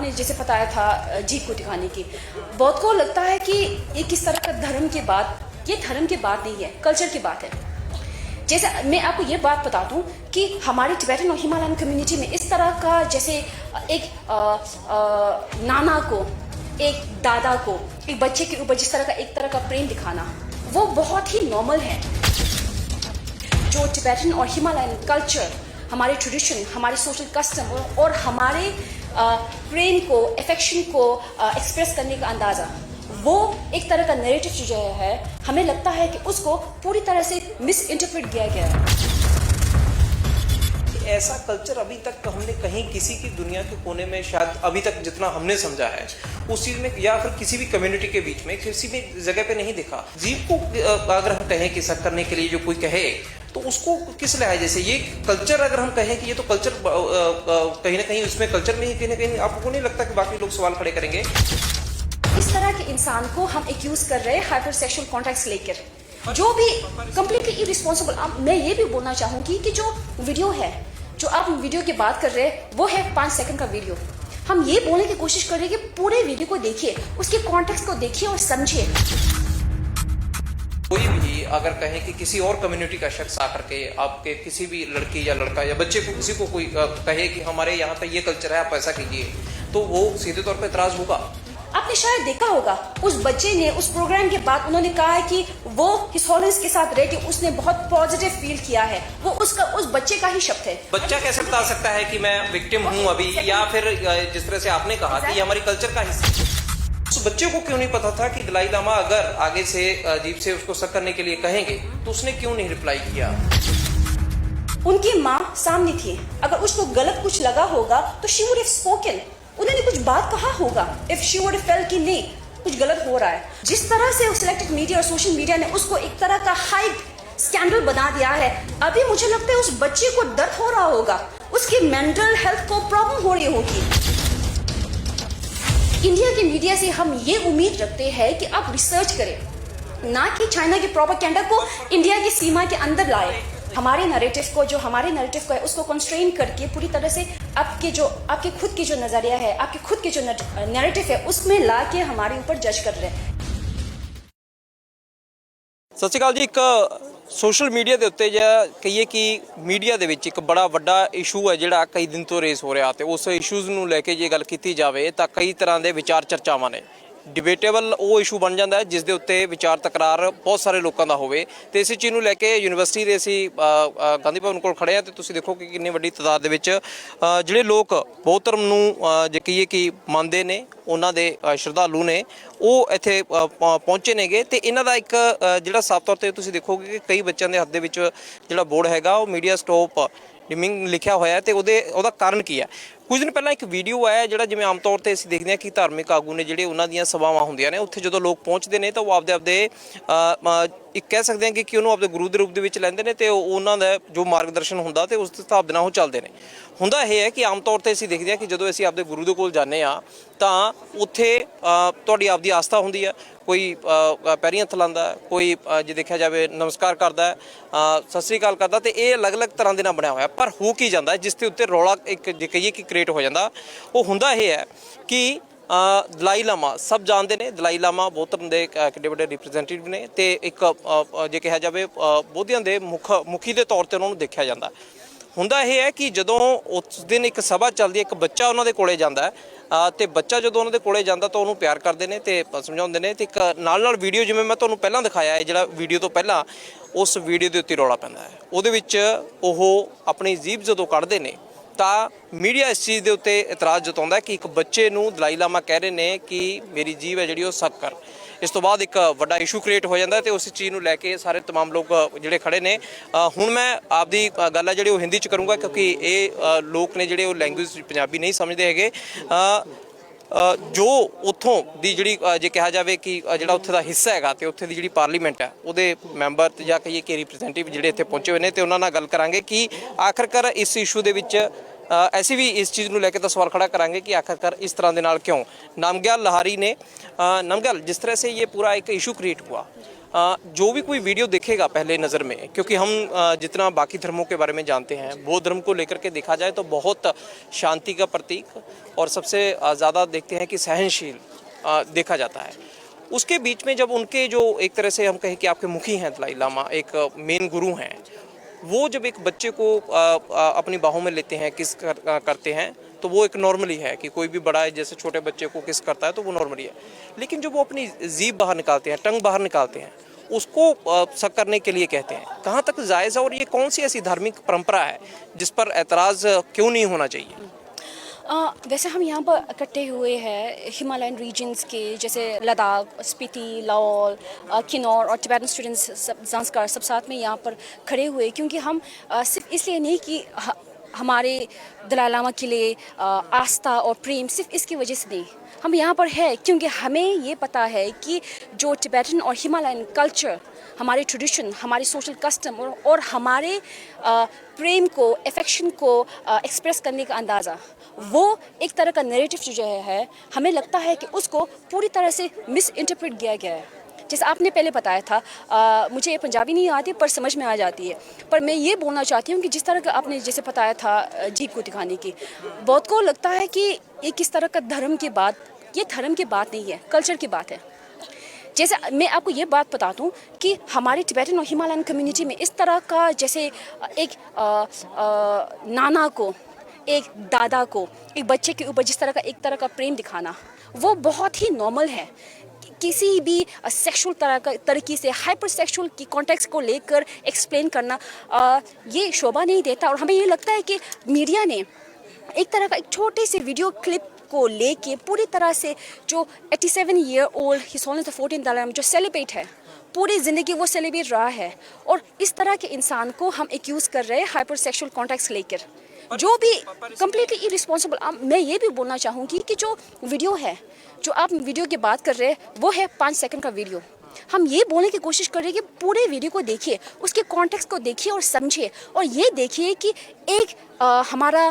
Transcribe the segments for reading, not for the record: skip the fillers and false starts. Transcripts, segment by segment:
आपने जैसे बताया था जीत को टिकाने की, बहुत को लगता है कि ये किस तरह का धर्म की बात, ये धर्म की बात नहीं है, कल्चर की बात है। जैसे मैं आपको ये बात बता दूं कि हमारी टिबेटन और हिमालयन कम्युनिटी में इस तरह का, जैसे एक नाना को, एक दादा को, एक बच्चे के ऊपर जिस तरह का एक तरह का प्रेम दिखाना, वो बहुत ही नॉर्मल है। जो टिबेटन और हिमालयन कल्चर, हमारे ट्रेडिशन, हमारे सोशल कस्टम और हमारे प्रेम को, अफेक्शन को एक्सप्रेस करने का अंदाज़ा, वो एक तरह का नैरेटिव जो है, हमें लगता है कि उसको पूरी तरह से मिस इंटरप्रेट किया गया है। ऐसा कल्चर अभी तक हमने कहीं किसी की दुनिया के कोने में, शायद अभी तक जितना हमने समझा है उस चीज में, या फिर किसी भी कम्युनिटी के बीच में किसी भी जगह पे नहीं दिखा। जीव को अगर हम कहें कि सब करने के लिए जो कोई कहे तो उसको किस लिहाजे से ये कल्चर, अगर हम कहें कि ये तो कल्चर कहीं ना कहीं उसमें कल्चर में ही कहीं ना कहीं, आपको नहीं लगता कि बाकी लोग सवाल खड़े करेंगे? इस तरह के इंसान को हम एक्यूज कर रहे हैं हाइपर सेक्सुअल कॉन्टैक्ट्स लेकर, जो भी कंप्लीटली इररिस्पॉन्सिबल। मैं ये भी बोलना चाहूंगी कि जो वीडियो है, जो आप वीडियो की बात कर रहे हैं, वो है 5 सेकंड का वीडियो। हम ये बोलने की कोशिश कर रहे हैं कि पूरे वीडियो को देखिए, उसके कॉन्टेक्स्ट को देखिए और समझिए। कोई भी अगर कहें कि किसी और कम्युनिटी का शख्स आकर के आपके किसी भी लड़की या लड़का या बच्चे को, किसी को कोई कहे कि हमारे यहाँ पे ये कल्चर है, आप ऐसा कीजिए, तो वो सीधे तौर पे एतराज होगा। आपने शायद देखा होगा, उस बच्चे ने उस प्रोग्राम के बाद उन्होंने कहा है कि वो हिज हॉलिनेस के साथ रह के उसने बहुत पॉजिटिव फील किया है। वो उस बच्चे का ही शब्द है। बच्चा कैसे बता सकता है कि मैं विक्टिम हूँ अभी, या फिर जिस तरह से आपने कहा कि ये हमारी कल्चर का हिस्सा है। उस बच्चे को क्यों नहीं पता था कि दलाई लामा अगर आगे से अजीब से उसको सक करने के लिए कहेंगे तो उसने क्यों नहीं रिप्लाई किया? उनकी माँ सामने थी, अगर उसको गलत कुछ लगा होगा तो शी वुड हैव स्पोकन, उन्होंने कुछ बात कहा होगा। If she would have felt कि नहीं कुछ गलत हो रहा है। जिस तरह से सिलेक्टेड मीडिया और सोशल मीडिया ने उसको एक तरह का हाई स्कैंडल बना दिया है, अभी मुझे लगता है उस बच्चे को दर्द हो रहा होगा, उसकी मेंटल हेल्थ को प्रॉब्लम हो रही होगी। इंडिया के मीडिया से हम ये उम्मीद रखते हैं कि आप रिसर्च करें, ना कि चाइना के प्रोपेगेंडा को इंडिया की सीमा के अंदर लाए। हमारे नैरेटिव को, जो हमारे नैरेटिव को है, उसको कंस्ट्रेन करके पूरी तरह से आपके खुद की जो नजरिया है, आपके खुद की जो नैरेटिव है, उसमें ला के हमारे ऊपर जज कर रहे हैं। सत श्री अकाल जी। एक सोशल मीडिया के उत्ते ਜਾਂ ਕਹੀਏ ਕਿ ਮੀਡੀਆ ਦੇ ਵਿੱਚ ਇੱਕ ਬੜਾ ਵੱਡਾ ਇਸ਼ੂ ਹੈ ਜਿਹੜਾ ਕਈ ਦਿਨ ਤੋਂ ਰੇਸ ਹੋ ਰਿਹਾ, ਤੇ ਉਸ ਇਸ਼ੂਜ਼ ਨੂੰ ਲੈ ਕੇ ਜੇ ਗੱਲ ਕੀਤੀ ਜਾਵੇ ਤਾਂ ਕਈ ਤਰ੍ਹਾਂ ਦੇ ਵਿਚਾਰ ਚਰਚਾਵਾਂ ਨੇ। डिबेटेबल वो इशू बन जाता है जिस दे उत्ते विचार तकरार बहुत सारे लोगों का होवे। तो इस चीज़ को लैके यूनिवर्सिटी के असीं गांधी भवन को खड़े हैं, तो तुसीं देखो कि कितनी वड्डी तादाद दे विच जिहड़े लोग बौद्ध धर्म नूं जे कहीए कि मनदे ने, उन्हां दे श्रद्धालु ने, वो इत्थे पहुंचे नेगे। तो इन्हां दा एक जिहड़ा साफ तौर ते तुसीं देखोगे कि कई बच्चों के हत्थ दे विच जिहड़ा बोर्ड हैगा वो मीडिया स्टॉप डिमिंग लिखिया होया है। तो ਉਹਦਾ ਕਾਰਨ ਕੀ ਹੈ? कुछ दिन पहला एक वीडियो आया जिहड़ा जिवें आम तौर पर असीं देखते हैं कि धार्मिक आगू ने जिहड़े उन्हां दीयां सभावां हुंदियां ने, उत्थे जदों लोग पहुंचते हैं तो वो आपदे एक कह सकते हैं कि उन्होंने आपदे गुरु के रूप दे लैंदे ने, तो उन्हां दा जो मार्गदर्शन हुंदा ते उस हिसाब दे नाल वो चलदे ने। हुंदा यह है कि आम तौर पर असीं देखते हैं कि जदों असीं आपदे गुरु दे कोल जाने आ तां उत्थे तुहाडी आपदी आस्था हुंदी है, कोई पैरीं हत्थ लांदा, कोई जे देखा जाए नमस्कार करता है, सत श्री अकाल करता। तो ये अलग अलग तरह के नाल बनया होया, पर हो की जाता है जिस के उत्ते रौला एक जे कहिए कि क्रिएट हो जाता, वो हुंदा यह है कि दलाई लामा सब जानते हैं। दलाई लामा बौद्ध धर्म के किड्डे वड्डे रिप्रजेंटेटिव ने, तो एक जे कहा जाए बौद्धियां के मुखी के तौर पर उन्होंने देखा जाता। हुंदा यह है कि जदों उस दिन एक सभा चलती है, एक बच्चा उन्होंने कोले जाता है, तो बच्चा जो उन्होंने कोले जाता तो उन्होंने प्यार करते हैं तो समझाते हैं। तो एक नाल नाल वीडियो जिवें मैं तुहानूं पहलां दिखाया है, जिहड़ा वीडियो तो पहलां उस वीडियो के उत्ते रौला पैंदा है, उहदे विच ओह अपनी जीभ जदों कढ़दे ने ਤਾਂ मीडिया इस चीज़ के उत्ते इतराज़ जताउंदा है कि एक बच्चे नूं दलाई लामा कह रहे हैं कि मेरी जीभ है जिहड़ी वो सक कर। इस तो बाद एक वड्डा इशू क्रिएट हो जाता है, तो उस चीज़ नूं लैके सारे तमाम लोग जिहड़े खड़े ने। हुण मैं आपदी गल है जिहड़ी वो हिंदी च करूँगा, क्योंकि ये लोग ने जिहड़े वो लैंगुएज पंजाबी नहीं समझते हैगे। जो उत्थों दी जिहड़ी जे कहा जाए कि जिहड़ा उत्थे दा हिस्सा हैगा, तो उत्थे दी जिहड़ी पार्लीमेंट है उहदे मैंबर या कहिए कि रिप्रजेंटेटिव जिहड़े इत्थे पहुंचे हुए ने, तो उन्हां नाल गल करांगे कि आखिरकार इस इशू दे विच ऐसे भी इस चीज़ ਨੂੰ ਲੈ ਕੇ ਤਾਂ सवाल खड़ा करांगे कि आखिरकार इस तरह ਦੇ ਨਾਲ क्यों। नामग्याल लाहारी ने नामग्याल, जिस तरह से ये पूरा एक इशू क्रिएट हुआ, जो भी कोई वीडियो देखेगा पहले नज़र में, क्योंकि हम जितना बाकी धर्मों के बारे में जानते हैं, बौद्ध धर्म को लेकर के देखा जाए तो बहुत शांति का प्रतीक और सबसे ज़्यादा देखते हैं कि सहनशील देखा जाता है। उसके बीच में जब उनके जो एक तरह से हम कहें कि आपके मुखी हैं दलाई लामा, एक मेन गुरु हैं, वो जब एक बच्चे को अपनी बाहों में लेते हैं, किस करते हैं, तो वो एक नॉर्मली है कि कोई भी बड़ा है जैसे छोटे बच्चे को किस करता है तो वो नॉर्मली है। लेकिन जब वो अपनी जीभ बाहर निकालते हैं, टंग बाहर निकालते हैं, उसको शक करने के लिए कहते हैं, कहाँ तक जायज़ है और ये कौन सी ऐसी धार्मिक परंपरा है जिस पर एतराज़ क्यों नहीं होना चाहिए? वैसे हम यहाँ पर इकट्ठे हुए हैं हिमालयन रीजन्स के, जैसे लद्दाख, स्पीति, लाहौल, किन्नौर और टिबेटन स्टूडेंट्स ज़ांस्कार सब साथ में यहाँ पर खड़े हुए, क्योंकि हम सिर्फ इसलिए नहीं कि हमारे दलाई लामा के लिए आस्था और प्रेम सिर्फ इसकी वजह से नहीं, हम यहाँ पर है क्योंकि हमें ये पता है कि जो टिबेटन और हिमालयन कल्चर, हमारे ट्रेडिशन, हमारे सोशल कस्टम और हमारे प्रेम को, अफेक्शन को एक्सप्रेस करने का अंदाज़ा, वो एक तरह का नैरेटिव जो है हमें लगता है कि उसको पूरी तरह से मिस इंटरप्रेट किया गया है। जैसे आपने पहले बताया था, मुझे पंजाबी नहीं आती पर समझ में आ जाती है, पर मैं ये बोलना चाहती हूँ कि जिस तरह का आपने जैसे बताया था जीभ को दिखाने की, बहुत को लगता है कि ये किस तरह का धर्म की बात, ये धर्म की बात नहीं है, कल्चर की बात है। जैसे मैं आपको ये बात बता दूं कि हमारे टिबेटन और हिमालयन कम्युनिटी में इस तरह का, जैसे एक नाना को, एक दादा को, एक बच्चे के ऊपर जिस तरह का एक तरह का प्रेम दिखाना, वो बहुत ही नॉर्मल है। किसी भी सेक्सुअल तरीके से हाइपर सेक्सुअल की कॉन्टेक्स्ट को लेकर एक्सप्लेन करना ये शोभा नहीं देता। और हमें ये लगता है कि मीडिया ने एक तरह का एक छोटे से वीडियो क्लिप को लेके पूरी तरह से जो 87 year old his holiness the 14th Dalai Lama जो सेलिब्रेट है, पूरी ज़िंदगी वो सेलिब्रेट रहा है, और इस तरह के इंसान को हम एक्यूज़ कर रहे हैं हाइपर सेक्सुअल कॉन्टेक्स्ट लेकर, जो भी कम्प्लीटली इरिस्पॉन्सिबल। मैं ये भी बोलना चाहूँगी कि जो वीडियो है, जो आप वीडियो की बात कर रहे हैं, वो है 5 सेकंड का वीडियो। हम ये बोलने की कोशिश कर रहे हैं कि पूरे वीडियो को देखिए, उसके कॉन्टेक्स्ट को देखिए और समझिए, और ये देखिए कि एक हमारा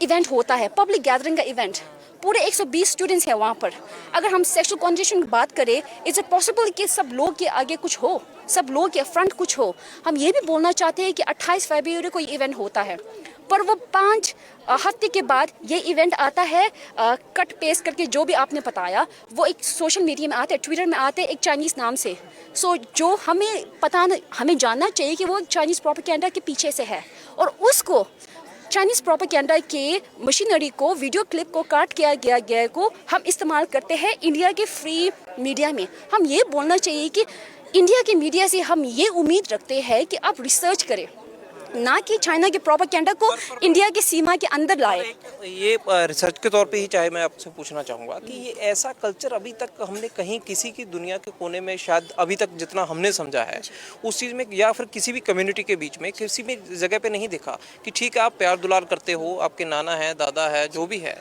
इवेंट होता है, पब्लिक गैदरिंग का इवेंट, पूरे 120 स्टूडेंट्स हैं वहाँ पर। अगर हम सेक्सुअल कॉन्वर्सेशन की बात करें, इज़ इट पॉसिबल कि सब लोग के आगे कुछ हो, सब लोग के फ्रंट कुछ हो? हम ये भी बोलना चाहते हैं कि 28 फरवरी को ये इवेंट होता है, पर वो 5 हफ्ते के बाद ये इवेंट आता है कट पेस्ट करके, जो भी आपने बताया, वो एक सोशल मीडिया में आते हैं, ट्विटर में आते हैं एक चाइनीज़ नाम से। सो जो हमें जानना चाहिए कि वो चाइनीज़ प्रोपेगेंडा के पीछे से है, और उसको चाइनीज़ प्रोपेगेंडा के मशीनरी को, वीडियो क्लिप को काट किया गया को हम इस्तेमाल करते हैं इंडिया के फ्री मीडिया में। हम ये बोलना चाहिए कि इंडिया के मीडिया से हम ये उम्मीद रखते हैं कि आप रिसर्च करें, ना कि चाइना के प्रोपेगेंडा को इंडिया की सीमा के अंदर लाए। ये रिसर्च के तौर पे ही चाहे मैं आपसे पूछना चाहूँगा कि ये ऐसा कल्चर अभी तक हमने कहीं किसी की दुनिया के कोने में, शायद अभी तक जितना हमने समझा है उस चीज़ में, या फिर किसी भी कम्युनिटी के बीच में किसी भी जगह पे नहीं देखा कि ठीक है आप प्यार दुलार करते हो, आपके नाना है, दादा है, जो भी है,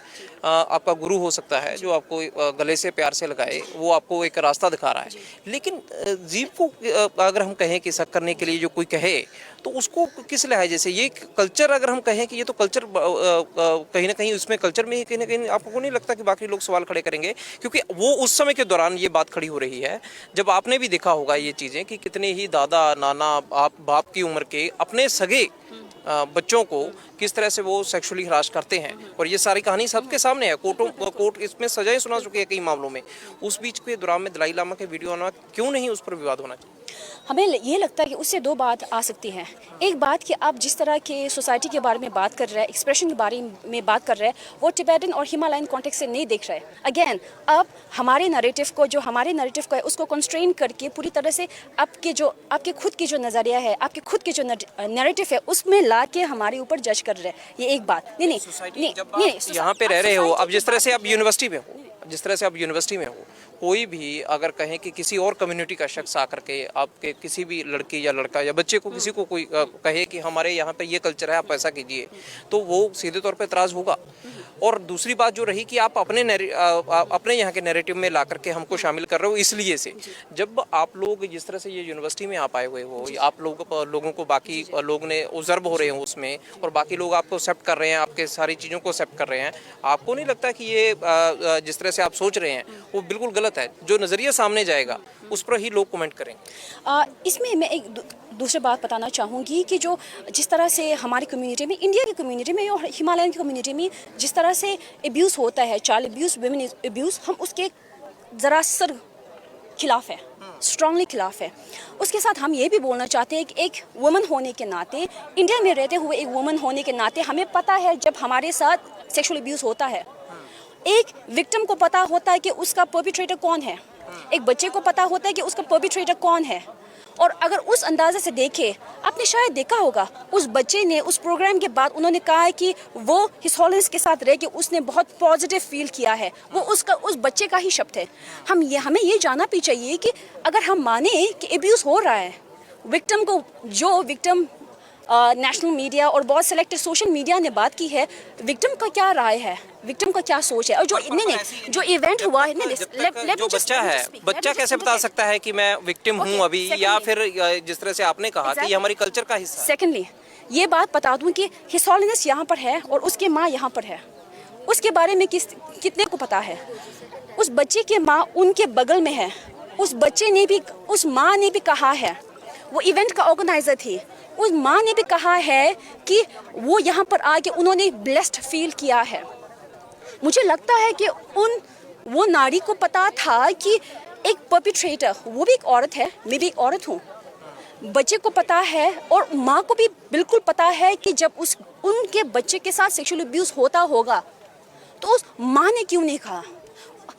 आपका गुरु हो सकता है जो आपको गले से प्यार से लगाए, वो आपको एक रास्ता दिखा रहा है। लेकिन जीव को अगर हम कहें कि शक करने के लिए जो कोई कहे, तो उसको किस लिहाजे से, ये कल्चर अगर हम कहें कि ये तो कल्चर कहीं ना कहीं, उसमें कल्चर में ही कहीं ना कहीं आपको नहीं लगता कि बाकी लोग सवाल खड़े करेंगे? क्योंकि वो उस समय के दौरान ये बात खड़ी हो रही है जब आपने भी देखा होगा ये चीज़ें कि कितने ही दादा, नाना, बाप की उम्र के अपने सगे बच्चों को किस तरह से वो सेक्सुअली हरास करते हैं, और ये सारी कहानी सबके सामने है। कोर्ट इसमें सजाएं सुना चुकी है कई मामलों में। उस बीच के दौरान में दलाई लामा के वीडियो आना, क्यों नहीं उस पर विवाद होना चाहिए? हमें ये लगता है कि उससे दो बात आ सकती हैं। एक बात कि आप जिस तरह के सोसाइटी के बारे में बात कर रहे हैं, एक्सप्रेशन के बारे में बात कर रहे हैं, वो टिबेटन और हिमालयन कॉन्टेक्स्ट से नहीं देख रहे हैं। अगेन, अब हमारे नैरेटिव को, जो हमारे नैरेटिव को है, उसको कंस्ट्रेन करके पूरी तरह से आपके खुद की जो नज़रिया है, आपके खुद की जो नैरेटिव है, उसमें ला के हमारे ऊपर जज कर रहे हैं। ये एक बात नहीं, यहाँ पे रह रहे हो, अब जिस तरह से आप यूनिवर्सिटी में हो, कोई भी अगर कहें कि किसी और कम्युनिटी का शख्स आकर के आपके किसी भी लड़की या लड़का या बच्चे को, किसी को कोई कहे कि हमारे यहाँ पे ये कल्चर है, आप ऐसा कीजिए, तो वो सीधे तौर पे एतराज़ होगा। और दूसरी बात जो रही कि आप अपने यहाँ के नैरेटिव में ला करके हमको शामिल कर रहे हो, इसलिए से जब आप लोग जिस तरह से ये यूनिवर्सिटी में आप आए हुए हो, आप लोगों को बाकी लोग ने ऑब्जर्व हो रहे बड़े हो उसमें, और बाकी लोग आपको एक्सेप्ट कर रहे हैं, आपके सारी चीज़ों को एक्सेप्ट कर रहे हैं, आपको नहीं लगता कि ये जिस तरह से आप सोच रहे हैं वो बिल्कुल गलत है? जो नज़रिया सामने जाएगा उस पर ही लोग कमेंट करेंगे। इसमें मैं एक दूसरी बात बताना चाहूँगी कि जो जिस तरह से हमारी कम्युनिटी में, इंडिया की कम्युनिटी में और हिमालयन की कम्युनिटी में जिस तरह से एब्यूज़ होता है, चाइल्ड एब्यूज़, वुमेन एब्यूज़, हम उसके ज़रा सर खिलाफ है, स्ट्रांगली खिलाफ है। उसके साथ हम ये भी बोलना चाहते हैं कि एक वुमन होने के नाते, इंडिया में रहते हुए एक वुमन होने के नाते, हमें पता है जब हमारे साथ सेक्सुअल एब्यूज़ होता है, एक विक्टिम को पता होता है कि उसका परपिट्रेटर कौन है, एक बच्चे को पता होता है कि उसका परपिट्रेटर कौन है। और अगर उस अंदाजे से देखे, आपने शायद देखा होगा उस बच्चे ने उस प्रोग्राम के बाद उन्होंने कहा है कि वो हिस्टोरियंस के साथ रह के उसने बहुत पॉजिटिव फील किया है, वो उस बच्चे का ही शब्द है। हमें ये जानना भी चाहिए कि अगर हम माने कि एब्यूज़ हो रहा है, विक्टिम को, जो विक्टिम नेशनल मीडिया और बहुत सेलेक्टेड सोशल मीडिया ने बात की है, विक्टिम का क्या राय है, विक्टिम का क्या सोच है, और जो जो इवेंट हुआ है, जो बच्चा है, बच्चा कैसे बता सकता है कि मैं विक्टिम हूँ अभी, या फिर जिस तरह से आपने कहा कि ये हमारी कल्चर का हिस्सा है। सेकेंडली ये बात बता दूं कि हिस्टोरियनिस्ट यहाँ पर है और उसके माँ यहाँ पर है, उसके बारे में कितने को पता है? उस बच्चे के माँ उनके बगल में है, उस बच्चे ने भी, उस माँ ने भी कहा है, वो इवेंट का ऑर्गेनाइजर थी, उस माँ ने भी कहा है कि वो यहाँ पर आके उन्होंने ब्लेस्ड फील किया है। मुझे लगता है कि वो नारी को पता था कि एक परपिट्रेटर, वो भी एक औरत है, मैं भी एक औरत हूँ, बच्चे को पता है और माँ को भी बिल्कुल पता है कि जब उनके बच्चे के साथ सेक्सुअल अब्यूज़ होता होगा तो उस माँ ने क्यों नहीं कहा।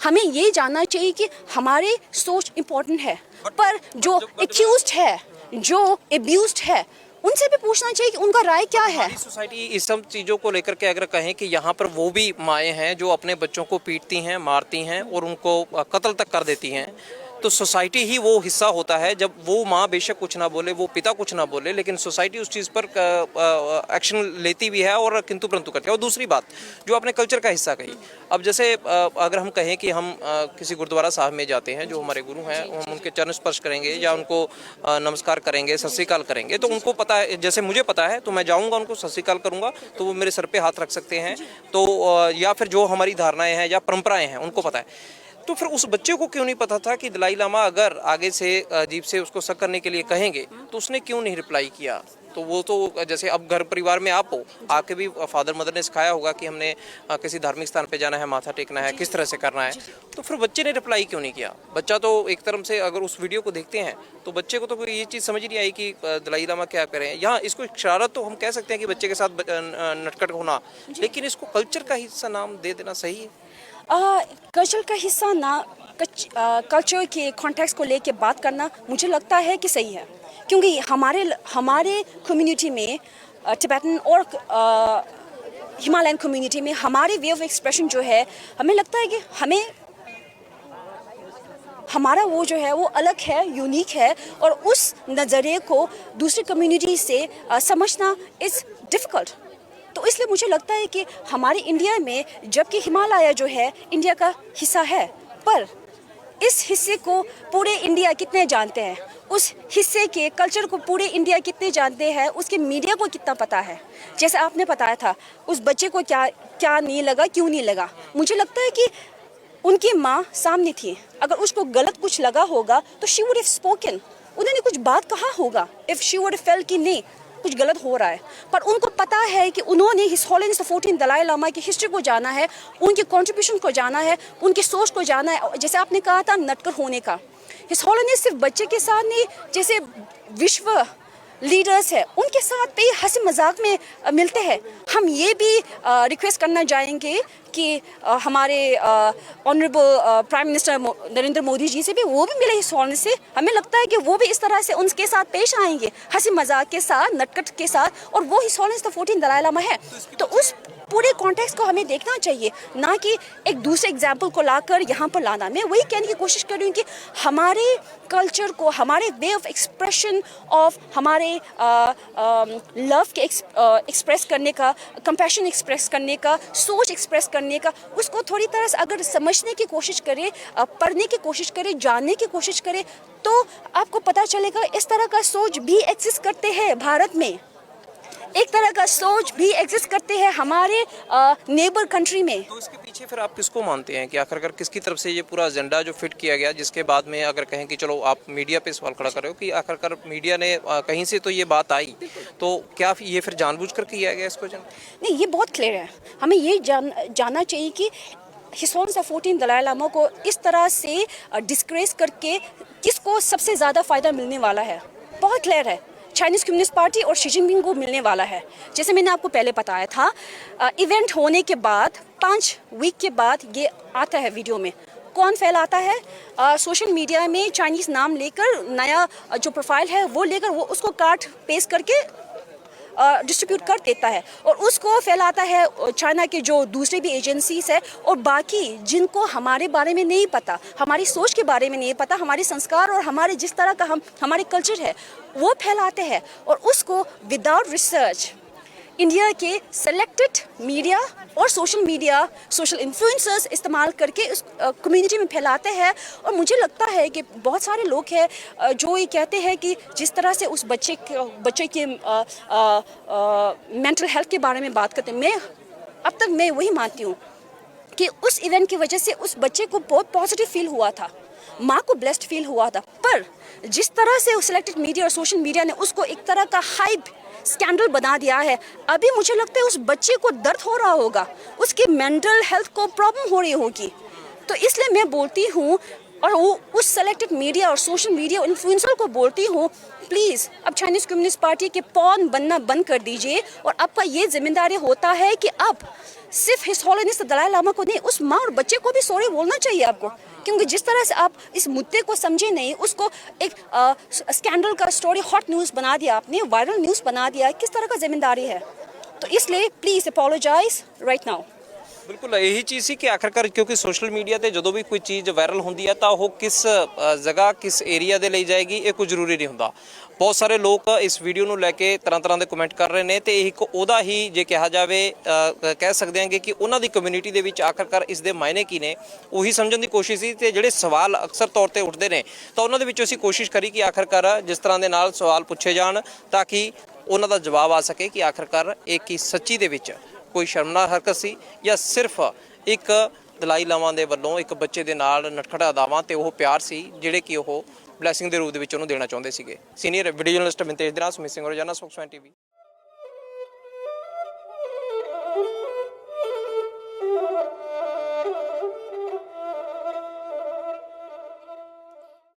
हमें ये जानना चाहिए कि हमारी सोच इम्पोर्टेंट है, पर जो एक्यूज्ड है, जो एब्यूज्ड है, उनसे भी पूछना चाहिए कि उनका राय क्या है। सोसाइटी इस सब चीज़ों को लेकर के अगर कहें कि यहाँ पर वो भी माएँ हैं जो अपने बच्चों को पीटती हैं, मारती हैं और उनको कत्ल तक कर देती हैं, तो सोसाइटी ही वो हिस्सा होता है जब वो माँ बेशक कुछ ना बोले, वो पिता कुछ ना बोले, लेकिन सोसाइटी उस चीज़ पर एक्शन लेती भी है और किंतु परंतु करती है। और दूसरी बात जो आपने कल्चर का हिस्सा कही, अब जैसे अगर हम कहें कि हम किसी गुरुद्वारा साहब में जाते हैं, जो हमारे गुरु हैं, हम उनके चरण स्पर्श करेंगे या उनको नमस्कार करेंगे, सत श्री अकाल करेंगे, तो उनको पता है, जैसे मुझे पता है, तो मैं जाऊँगा उनको सत श्री अकाल करूँगा तो वो मेरे सर पर हाथ रख सकते हैं, तो या फिर जो हमारी धारणाएँ हैं या परंपराएँ हैं उनको पता है। तो फिर उस बच्चे को क्यों नहीं पता था कि दलाई लामा अगर आगे से अजीब से उसको शक करने के लिए कहेंगे तो उसने क्यों नहीं रिप्लाई किया? तो वो तो जैसे अब घर परिवार में आप हो, आके भी फादर मदर ने सिखाया होगा कि हमने किसी धार्मिक स्थान पे जाना है, माथा टेकना है, किस तरह से करना है, तो फिर बच्चे ने रिप्लाई क्यों नहीं किया? बच्चा तो एक तरफ से अगर उस वीडियो को देखते हैं तो बच्चे को तो ये चीज़ समझ नहीं आई कि दलाई लामा क्या करें। यहाँ इसको शरारत तो हम कह सकते हैं कि बच्चे के साथ नटखट होना, लेकिन इसको कल्चर का हिस्सा नाम दे देना सही है? कल्चर का हिस्सा ना, कल्चर के कॉन्टेक्स्ट को लेके बात करना मुझे लगता है कि सही है, क्योंकि हमारे कम्युनिटी में, टिबेटन और हिमालयन कम्युनिटी में हमारे वे ऑफ एक्सप्रेशन जो है, हमें लगता है कि हमारा वो जो है वो अलग है, यूनिक है, और उस नज़रिए को दूसरी कम्युनिटी से समझना इज़ डिफ़िकल्ट। तो इसलिए मुझे लगता है कि हमारे इंडिया में, जबकि हिमालय जो है इंडिया का हिस्सा है, पर इस हिस्से को पूरे इंडिया कितने जानते हैं, उस हिस्से के कल्चर को पूरे इंडिया कितने जानते हैं, उसके मीडिया को कितना पता है। जैसे आपने बताया था उस बच्चे को क्या नहीं लगा, क्यों नहीं लगा, मुझे लगता है कि उनकी माँ सामने थी, अगर उसको गलत कुछ लगा होगा तो शी वुड हैव स्पोकन, उन्होंने कुछ बात कहा होगा, इफ़ शी वुड फेल कि नहीं कुछ गलत हो रहा है। पर उनको पता है कि उन्होंने his holiness the 14th Dalai Lama की हिस्ट्री को जाना है, उनके कंट्रीब्यूशन को जाना है, उनकी सोच को जाना है। जैसे आपने कहा था नटकर होने का, हिज होलिनेस सिर्फ बच्चे के साथ नहीं, जैसे विश्व लीडर्स है उनके साथ भी हंसी मजाक में मिलते हैं। हम ये भी रिक्वेस्ट करना चाहेंगे कि हमारे honourable prime minister Narendra Modi ji से भी, वो भी मिले इस हॉल से। हमें लगता है कि वो भी इस तरह से उनके साथ पेश आएंगे, हंसी मजाक के साथ, नटखट के साथ, और वो his holiness the 14th Dalai Lama है। तो उस पूरे कॉन्टेक्स्ट को हमें देखना चाहिए, ना कि एक दूसरे एग्जाम्पल को लाकर यहाँ पर लाना। मैं वही कहने की कोशिश कर रही हूँ कि हमारे कल्चर को, हमारे वे ऑफ एक्सप्रेशन ऑफ, हमारे लव के एक्सप्रेस करने का, कंपैशन एक्सप्रेस करने का, सोच एक्सप्रेस करने का, उसको थोड़ी तरह से अगर समझने की कोशिश करें, पढ़ने की कोशिश करें, जानने की कोशिश करें, तो आपको पता चलेगा इस तरह का सोच भी एग्जिस्ट करते हैं भारत में। एक तरह का सोच भी एग्जिस्ट करते हैं हमारे नेबर कंट्री में। तो इसके पीछे फिर आप किसको मानते हैं कि आखिरकार किसकी तरफ से ये पूरा एजेंडा जो फिट किया गया, जिसके बाद में अगर कहें कि चलो आप मीडिया पे सवाल खड़ा कर रहे हो कि आखिरकार मीडिया ने कहीं से तो ये बात आई, तो क्या ये फिर जानबूझकर किया गया इसको? नहीं, ये बहुत क्लियर है। हमें ये जानना चाहिए कि His Holiness 14 दलाई लामा को इस तरह से डिस्ग्रेस करके किसको सबसे ज़्यादा फ़ायदा मिलने वाला है, बहुत क्लियर है। चाइनीज़ कम्युनिस्ट पार्टी और शी जिनपिंग को मिलने वाला है। जैसे मैंने आपको पहले बताया था, इवेंट होने के बाद 5 वीक के बाद ये आता है वीडियो में। कौन फैलाता है? सोशल मीडिया में चाइनीज़ नाम लेकर, नया जो प्रोफाइल है वो लेकर, वो उसको काट पेस्ट करके डिस्ट्रीब्यूट कर देता है और उसको फैलाता है चाइना के जो दूसरे भी एजेंसीज है और बाकी जिनको हमारे बारे में नहीं पता, हमारी सोच के बारे में नहीं पता, हमारे संस्कार और हमारे जिस तरह का हमारे कल्चर है वो फैलाते हैं। और उसको विदाउट रिसर्च इंडिया के सेलेक्टेड मीडिया और सोशल मीडिया, सोशल इन्फ्लुएंसर्स इस्तेमाल करके उस कम्युनिटी में फैलाते हैं। और मुझे लगता है कि बहुत सारे लोग हैं जो ये कहते हैं कि जिस तरह से उस बच्चे के मेंटल हेल्थ के बारे में बात करते हैं, अब तक मैं वही मानती हूँ कि उस इवेंट की वजह से उस बच्चे को बहुत पॉजिटिव फील हुआ था, माँ को ब्लेस्ड फील हुआ था। पर जिस तरह से सिलेक्टेड मीडिया और सोशल मीडिया ने उसको एक तरह का हाइप स्कैंडल बना दिया है, अभी मुझे लगता है उस बच्चे को दर्द हो रहा होगा, उसकी मेंटल हेल्थ को प्रॉब्लम हो रही होगी। तो इसलिए मैं बोलती हूँ और वो उस सेलेक्टेड मीडिया और सोशल मीडिया इन्फ्लुएंसर को बोलती हूँ, प्लीज़ अब चाइनीज़ कम्युनिस्ट पार्टी के पॉन बनना बंद कर दीजिए। और आपका ये जिम्मेदारी होता है कि अब सिर्फ हिज होलिनेस दलाई लामा को नहीं, उस माँ और बच्चे को भी सॉरी बोलना चाहिए आपको, क्योंकि जिस तरह से आप इस मुद्दे को समझे नहीं, उसको एक स्कैंडल का स्टोरी, हॉट न्यूज़ बना दिया आपने, वायरल न्यूज़ बना दिया, किस तरह का जिम्मेदारी है? तो इसलिए प्लीज़ अपोलोजाइज राइट नाउ। बिल्कुल यही चीज़ ਸੀ ਕਿ ਆਖਰਕਾਰ ਕਿਉਂਕਿ ਸੋਸ਼ਲ ਮੀਡੀਆ ਤੇ ਜਦੋਂ ਵੀ ਕੋਈ ਚੀਜ਼ ਵਾਇਰਲ ਹੁੰਦੀ ਹੈ ਤਾਂ ਉਹ ਕਿਸ ਜਗ੍ਹਾ ਕਿਸ ਏਰੀਆ ਦੇ ਲਈ ਜਾਏਗੀ ਇਹ ਕੋਈ ਜ਼ਰੂਰੀ ਨਹੀਂ ਹੁੰਦਾ। ਬਹੁਤ ਸਾਰੇ ਲੋਕ ਇਸ ਵੀਡੀਓ ਨੂੰ ਲੈ ਕੇ ਤਰ੍ਹਾਂ ਦੇ ਕਮੈਂਟ ਕਰ ਰਹੇ ਨੇ ਤੇ ਇੱਕ ਉਹਦਾ ਹੀ ਜੇ ਕਿਹਾ ਜਾਵੇ ਕਹਿ ਸਕਦੇ ਹਾਂਗੇ ਕਿ ਉਹਨਾਂ ਦੀ ਕਮਿਊਨਿਟੀ ਦੇ ਵਿੱਚ ਆਖਰਕਾਰ ਇਸ ਦੇ ਮਾਇਨੇ ਕੀ ਨੇ ਉਹੀ ਸਮਝਣ ਦੀ ਕੋਸ਼ਿਸ਼ ਸੀ। ਤੇ ਜਿਹੜੇ ਸਵਾਲ ਅਕਸਰ ਤੌਰ ਤੇ ਉੱਠਦੇ ਨੇ ਤਾਂ ਉਹਨਾਂ ਦੇ ਵਿੱਚੋਂ ਅਸੀਂ ਕੋਸ਼ਿਸ਼ ਕਰੀ ਕਿ ਆਖਰਕਾਰ ਜਿਸ ਤਰ੍ਹਾਂ ਦੇ ਨਾਲ ਸਵਾਲ ਪੁੱਛੇ ਜਾਣ ਤਾਂ ਕਿ ਉਹਨਾਂ ਦਾ ਜਵਾਬ ਆ ਸਕੇ ਕਿ ਆਖਰਕਾਰ ਇਹ ਕੀ ਸੱਚੀ ਦੇ ਵਿੱਚ ਕੋਈ ਸ਼ਰਮਨਾਕ ਹਰਕਤ ਸੀ ਜਾਂ ਸਿਰਫ ਇੱਕ ਦਲਾਈ ਲਾਮਾ ਦੇ ਵੱਲੋਂ ਇੱਕ ਬੱਚੇ ਦੇ ਨਾਲ ਨਟਖਟ ਅਦਾਵਾਂ ਤੇ ਉਹ ਪਿਆਰ ਸੀ ਜਿਹੜੇ ਕਿ ਉਹ ਬਲੈਸਿੰਗ ਦੇ ਰੂਪ ਦੇ ਵਿੱਚ ਉਹਨੂੰ ਦੇਣਾ ਚਾਹੁੰਦੇ ਸੀਗੇ। ਸੀਨੀਅਰ ਵੀਡੀਓ ਜਰਨਲਿਸਟ ਮਿੰਤੇਜ ਦੇ ਨਾਲ ਸੁਮਿਤ ਸਿੰਘ ਰੋਜ਼ਾਨਾ ਸਪੋਕਸਮੈਨ ਟੀਵੀ।